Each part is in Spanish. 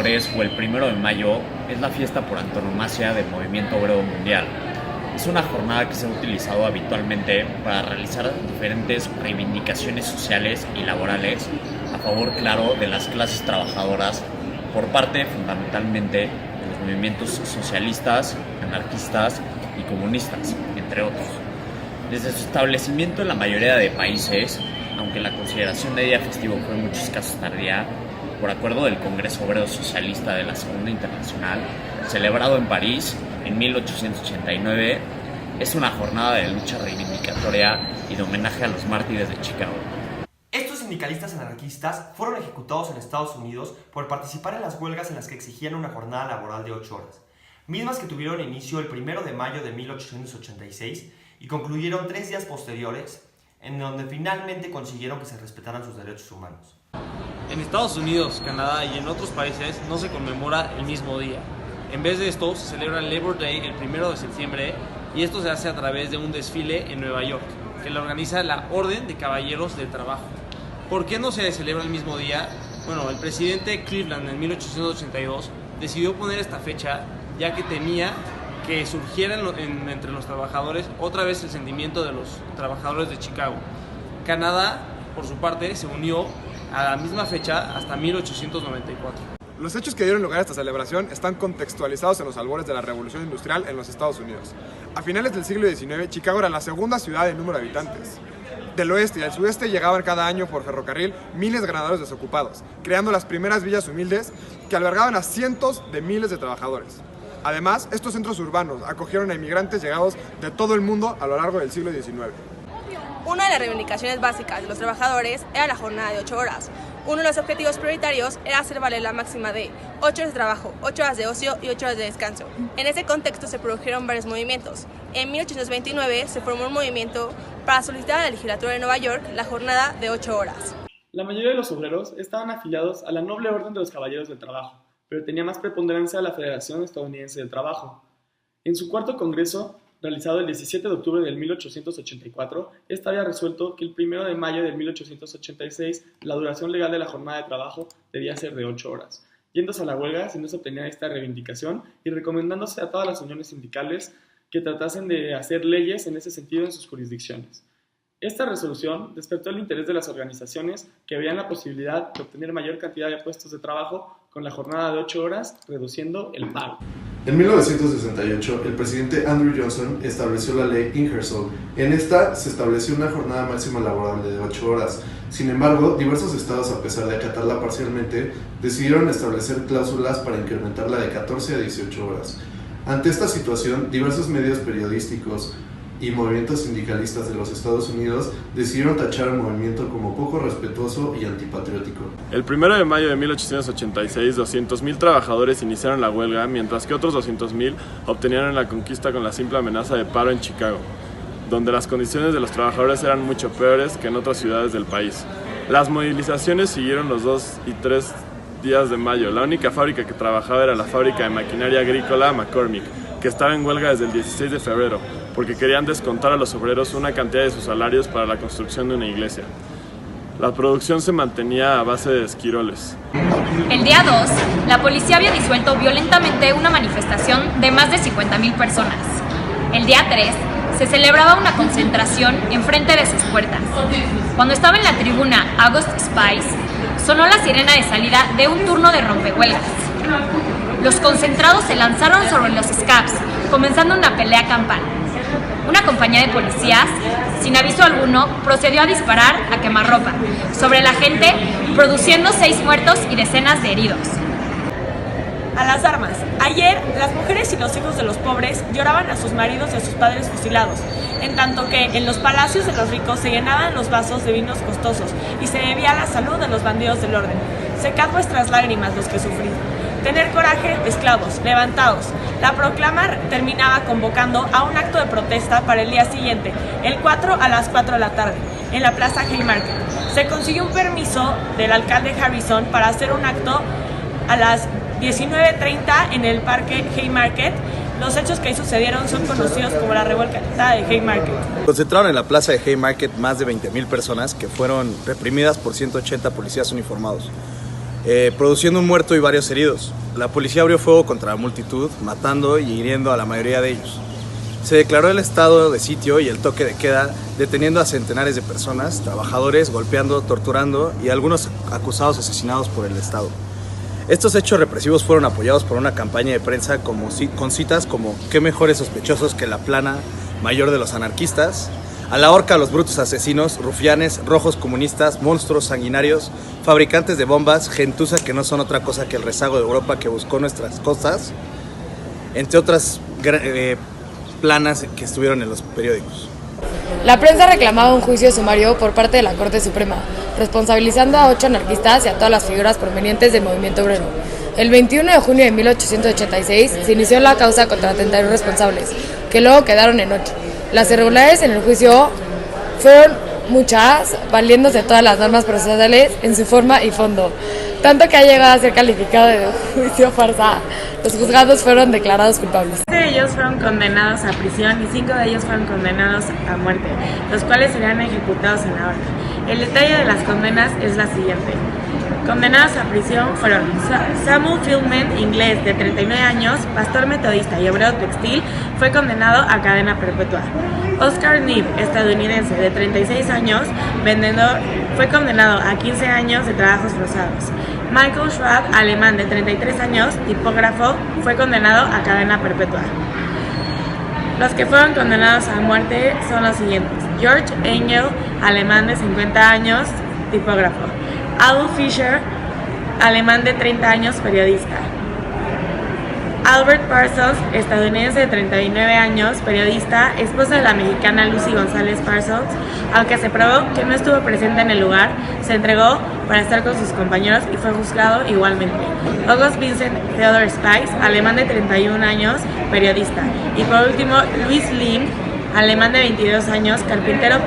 hombres o el 1 de mayo es la fiesta por antonomasia del movimiento obrero mundial. Es una jornada que se ha utilizado habitualmente para realizar diferentes reivindicaciones sociales y laborales a favor, claro, de las clases trabajadoras por parte fundamentalmente de los movimientos socialistas, anarquistas y comunistas, entre otros. Desde su establecimiento en la mayoría de países, aunque la consideración de día festivo fue en muchos casos tardía, por acuerdo del Congreso Obrero Socialista de la Segunda Internacional, celebrado en París en 1889, es una jornada de lucha reivindicatoria y de homenaje a los mártires de Chicago. Estos sindicalistas anarquistas fueron ejecutados en Estados Unidos por participar en las huelgas en las que exigían una jornada laboral de 8 horas, mismas que tuvieron inicio el 1 de mayo de 1886 y concluyeron 3 días posteriores, en donde finalmente consiguieron que se respetaran sus derechos humanos. En Estados Unidos, Canadá y en otros países no se conmemora el mismo día. En vez de esto, se celebra el Labor Day el 1 de septiembre y esto se hace a través de un desfile en Nueva York, que lo organiza la Orden de Caballeros del Trabajo. ¿Por qué no se celebra el mismo día? Bueno, el presidente Cleveland en 1882 decidió poner esta fecha ya que temía que surgiera entre los trabajadores otra vez el sentimiento de los trabajadores de Chicago. Canadá, por su parte, se unió a la misma fecha hasta 1894. Los hechos que dieron lugar a esta celebración están contextualizados en los albores de la Revolución Industrial en los Estados Unidos. A finales del siglo XIX, Chicago era la segunda ciudad en número de habitantes. Del oeste y del sudeste llegaban cada año por ferrocarril miles de ganaderos desocupados, creando las primeras villas humildes que albergaban a cientos de miles de trabajadores. Además, estos centros urbanos acogieron a inmigrantes llegados de todo el mundo a lo largo del siglo XIX. Una de las reivindicaciones básicas de los trabajadores era la jornada de 8 horas. Uno de los objetivos prioritarios era hacer valer la máxima de 8 horas de trabajo, 8 horas de ocio y 8 horas de descanso. En ese contexto se produjeron varios movimientos. En 1829 se formó un movimiento para solicitar a la legislatura de Nueva York la jornada de 8 horas. La mayoría de los obreros estaban afiliados a la noble orden de los caballeros del trabajo, pero tenía más preponderancia la Federación Estadounidense del Trabajo. En su cuarto congreso, realizado el 17 de octubre de 1884, esta había resuelto que el 1 de mayo de 1886 la duración legal de la jornada de trabajo debía ser de 8 horas, yéndose a la huelga si no se obtenía esta reivindicación y recomendándose a todas las uniones sindicales que tratasen de hacer leyes en ese sentido en sus jurisdicciones. Esta resolución despertó el interés de las organizaciones que veían la posibilidad de obtener mayor cantidad de puestos de trabajo con la jornada de 8 horas, reduciendo el paro. En 1968, el presidente Andrew Johnson estableció la ley Ingersoll. En esta se estableció una jornada máxima laborable de 8 horas. Sin embargo, diversos estados, a pesar de acatarla parcialmente, decidieron establecer cláusulas para incrementarla de 14 a 18 horas. Ante esta situación, diversos medios periodísticos y movimientos sindicalistas de los Estados Unidos decidieron tachar al movimiento como poco respetuoso y antipatriótico. El 1 de mayo de 1886, 200,000 trabajadores iniciaron la huelga, mientras que otros 200,000 obtenían la conquista con la simple amenaza de paro en Chicago, donde las condiciones de los trabajadores eran mucho peores que en otras ciudades del país. Las movilizaciones siguieron los 2 y 3 días de mayo. La única fábrica que trabajaba era la fábrica de maquinaria agrícola McCormick, que estaba en huelga desde el 16 de febrero, porque querían descontar a los obreros una cantidad de sus salarios para la construcción de una iglesia. La producción se mantenía a base de esquiroles. El día 2, la policía había disuelto violentamente una manifestación de más de 50,000 personas. El día 3, se celebraba una concentración enfrente de sus puertas. Cuando estaba en la tribuna August Spice, sonó la sirena de salida de un turno de rompehuelgas. Los concentrados se lanzaron sobre los scabs, comenzando una pelea campal. Una compañía de policías, sin aviso alguno, procedió a disparar a quemarropa sobre la gente, produciendo 6 muertos y decenas de heridos. A las armas. Ayer, las mujeres y los hijos de los pobres lloraban a sus maridos y a sus padres fusilados, en tanto que en los palacios de los ricos se llenaban los vasos de vinos costosos y se bebía la salud de los bandidos del orden. Secad vuestras lágrimas los que sufrís. Tener coraje, esclavos, levantaos. La proclama terminaba convocando a un acto de protesta para el día siguiente, el 4 a las 4 de la tarde, en la plaza Haymarket. Se consiguió un permiso del alcalde Harrison para hacer un acto a las 19:30 en el parque Haymarket. Los hechos que ahí sucedieron son conocidos como la revuelta de Haymarket. Concentraron en la plaza de Haymarket más de 20,000 personas que fueron reprimidas por 180 policías uniformados. produciendo un muerto y varios heridos. La policía abrió fuego contra la multitud, matando y hiriendo a la mayoría de ellos. Se declaró el estado de sitio y el toque de queda, deteniendo a centenares de personas, trabajadores, golpeando, torturando y algunos acusados asesinados por el Estado. Estos hechos represivos fueron apoyados por una campaña de prensa con citas como «Qué mejores sospechosos que la plana mayor de los anarquistas», «A la horca a los brutos asesinos, rufianes, rojos comunistas, monstruos sanguinarios, fabricantes de bombas, gentuza que no son otra cosa que el rezago de Europa que buscó nuestras costas», entre otras planas que estuvieron en los periódicos. La prensa reclamaba un juicio sumario por parte de la Corte Suprema, responsabilizando a 8 anarquistas y a todas las figuras provenientes del movimiento obrero. El 21 de junio de 1886 se inició la causa contra 31 responsables, que luego quedaron en 8. Las irregularidades en el juicio fueron muchas, valiéndose de todas las normas procesales en su forma y fondo, tanto que ha llegado a ser calificado de juicio farsa. Los juzgados fueron declarados culpables. 7 de ellos fueron condenados a prisión y 5 de ellos fueron condenados a muerte, los cuales serían ejecutados en la horca. El detalle de las condenas es la siguiente. Condenados a prisión fueron Samuel Fieldman, inglés, de 39 años, pastor metodista y obrero textil, fue condenado a cadena perpetua. Oscar Neeb, estadounidense, de 36 años, vendedor, fue condenado a 15 años de trabajos forzados. Michael Schwab, alemán, de 33 años, tipógrafo, fue condenado a cadena perpetua. Los que fueron condenados a muerte son los siguientes: George Engel, alemán, de 50 años, tipógrafo. Adolf Fischer, alemán, de 30 años, periodista. Albert Parsons, estadounidense, de 39 años, periodista, esposa de la mexicana Lucy González Parsons, aunque se probó que no estuvo presente en el lugar, se entregó para estar con sus compañeros y fue juzgado igualmente. August Vincent Theodor Spies, alemán, de 31 años, periodista. Y por último, Louis Link, alemán, de 22 años, carpintero,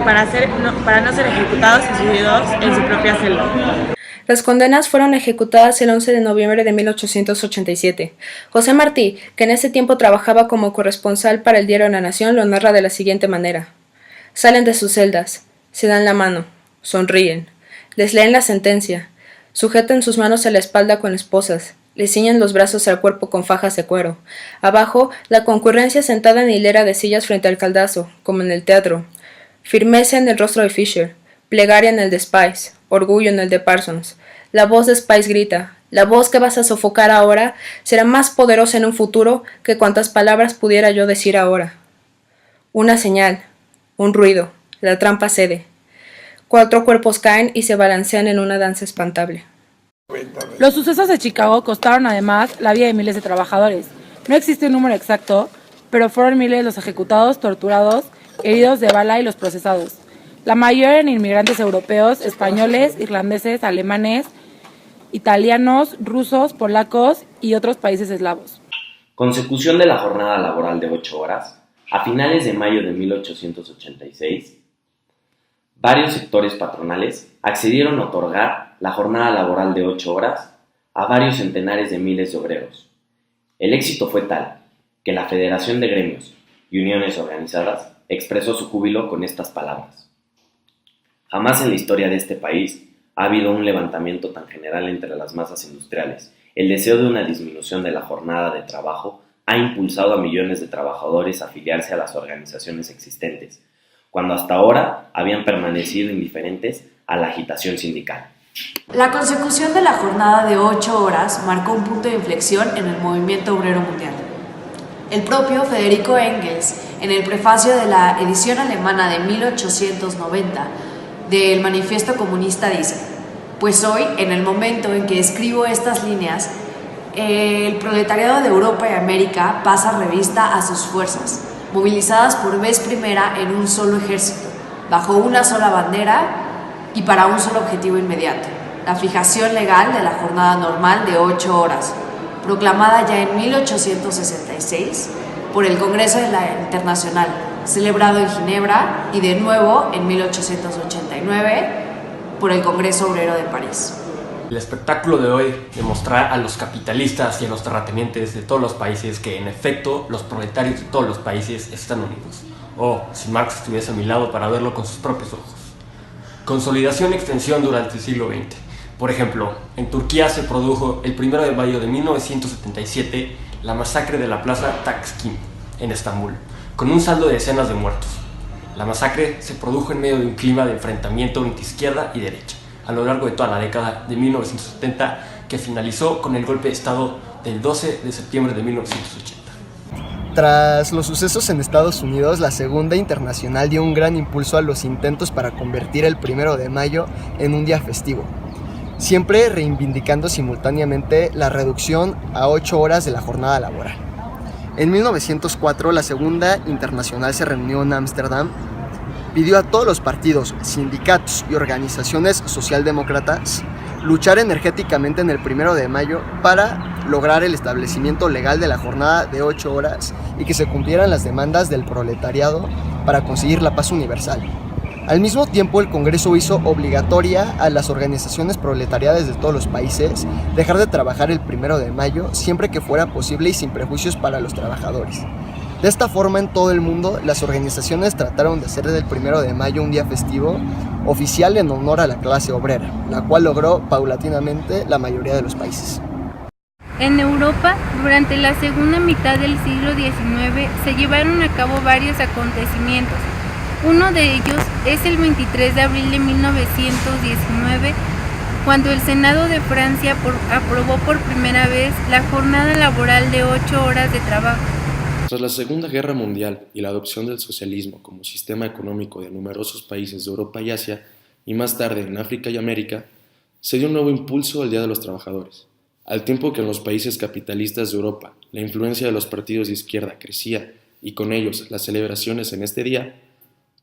para no ser ejecutados y suicidados en su propia celda. Las condenas fueron ejecutadas el 11 de noviembre de 1887. José Martí, que en ese tiempo trabajaba como corresponsal para el diario La Nación, lo narra de la siguiente manera. Salen de sus celdas, se dan la mano, sonríen, les leen la sentencia, sujetan sus manos a la espalda con esposas, les ciñen los brazos al cuerpo con fajas de cuero. Abajo, la concurrencia sentada en hilera de sillas frente al caldazo, como en el teatro. Firmeza en el rostro de Fisher, plegaria en el de Spies, orgullo en el de Parsons. La voz de Spies grita, la voz que vas a sofocar ahora será más poderosa en un futuro que cuantas palabras pudiera yo decir ahora. Una señal, un ruido, la trampa cede. 4 cuerpos caen y se balancean en una danza espantable. Los sucesos de Chicago costaron además la vida de miles de trabajadores. No existe un número exacto, pero fueron miles los ejecutados, torturados, heridos de bala y los procesados. La mayoría eran inmigrantes europeos, españoles, irlandeses, alemanes, italianos, rusos, polacos y otros países eslavos. Consecución de la jornada laboral de 8 horas, a finales de mayo de 1886, varios sectores patronales accedieron a otorgar la jornada laboral de 8 horas a varios centenares de miles de obreros. El éxito fue tal que la Federación de Gremios y Uniones Organizadas expresó su júbilo con estas palabras. Jamás en la historia de este país ha habido un levantamiento tan general entre las masas industriales. El deseo de una disminución de la jornada de trabajo ha impulsado a millones de trabajadores a afiliarse a las organizaciones existentes, cuando hasta ahora habían permanecido indiferentes a la agitación sindical. La consecución de la jornada de 8 horas marcó un punto de inflexión en el movimiento obrero mundial. El propio Federico Engels, en el prefacio de la edición alemana de 1890 del Manifiesto Comunista, dice: pues hoy, en el momento en que escribo estas líneas, el proletariado de Europa y América pasa revista a sus fuerzas, movilizadas por vez primera en un solo ejército, bajo una sola bandera y para un solo objetivo inmediato: la fijación legal de la jornada normal de 8 horas, proclamada ya en 1866 por el Congreso de la Internacional, celebrado en Ginebra, y de nuevo en 1889 por el Congreso Obrero de París. El espectáculo de hoy demostrar a los capitalistas y a los terratenientes de todos los países que en efecto los proletarios de todos los países están unidos. Oh, si Marx estuviese a mi lado para verlo con sus propios ojos. Consolidación y extensión durante el siglo XX. Por ejemplo, en Turquía se produjo el 1 de mayo de 1977 la masacre de la plaza Taksim en Estambul, con un saldo de decenas de muertos. La masacre se produjo en medio de un clima de enfrentamiento entre izquierda y derecha, a lo largo de toda la década de 1970, que finalizó con el golpe de Estado del 12 de septiembre de 1980. Tras los sucesos en Estados Unidos, la Segunda Internacional dio un gran impulso a los intentos para convertir el 1 de mayo en un día festivo, siempre reivindicando simultáneamente la reducción a 8 horas de la jornada laboral. En 1904, la Segunda Internacional se reunió en Ámsterdam, pidió a todos los partidos, sindicatos y organizaciones socialdemócratas luchar energéticamente en el 1 de mayo para lograr el establecimiento legal de la jornada de 8 horas y que se cumplieran las demandas del proletariado para conseguir la paz universal. Al mismo tiempo, el Congreso hizo obligatoria a las organizaciones proletariadas de todos los países dejar de trabajar el 1 de mayo siempre que fuera posible y sin prejuicios para los trabajadores. De esta forma, en todo el mundo, las organizaciones trataron de hacer del 1 de mayo un día festivo oficial en honor a la clase obrera, la cual logró paulatinamente la mayoría de los países. En Europa, durante la segunda mitad del siglo XIX, se llevaron a cabo varios acontecimientos. Uno de ellos es el 23 de abril de 1919, cuando el Senado de Francia aprobó por primera vez la jornada laboral de 8 horas de trabajo. Tras la Segunda Guerra Mundial y la adopción del socialismo como sistema económico de numerosos países de Europa y Asia, y más tarde en África y América, se dio un nuevo impulso al Día de los Trabajadores. Al tiempo que en los países capitalistas de Europa la influencia de los partidos de izquierda crecía y con ellos las celebraciones en este día,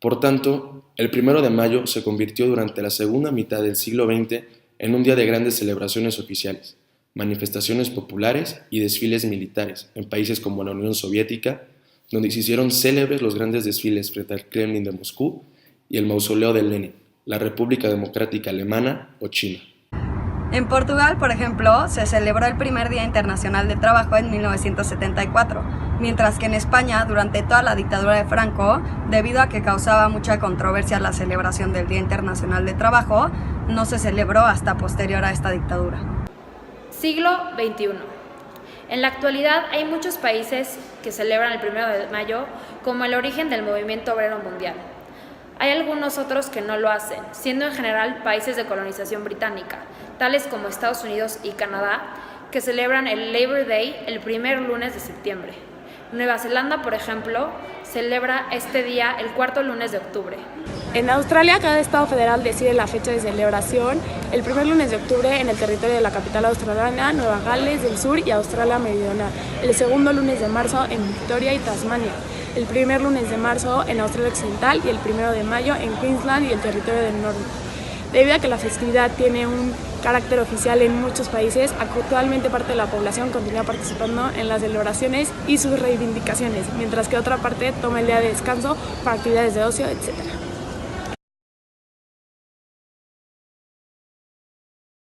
por tanto, el 1 de mayo se convirtió durante la segunda mitad del siglo XX en un día de grandes celebraciones oficiales, manifestaciones populares y desfiles militares en países como la Unión Soviética, donde se hicieron célebres los grandes desfiles frente al Kremlin de Moscú y el mausoleo de Lenin, la República Democrática Alemana o China. En Portugal, por ejemplo, se celebró el primer Día Internacional del Trabajo en 1974, mientras que en España, durante toda la dictadura de Franco, debido a que causaba mucha controversia la celebración del Día Internacional del Trabajo, no se celebró hasta posterior a esta dictadura. Siglo XXI. En la actualidad hay muchos países que celebran el 1 de mayo como el origen del movimiento obrero mundial. Hay algunos otros que no lo hacen, siendo en general países de colonización británica, tales como Estados Unidos y Canadá, que celebran el Labor Day el primer lunes de septiembre. Nueva Zelanda, por ejemplo, celebra este día el cuarto lunes de octubre. En Australia, cada estado federal decide la fecha de celebración el primer lunes de octubre en el territorio de la capital australiana, Nueva Gales del Sur y Australia Meridional, el segundo lunes de marzo en Victoria y Tasmania, el primer lunes de marzo en Australia Occidental y el 1 de mayo en Queensland y el territorio del norte. Debido a que la festividad tiene un carácter oficial en muchos países, actualmente parte de la población continúa participando en las celebraciones y sus reivindicaciones, mientras que otra parte toma el día de descanso para actividades de ocio, etc.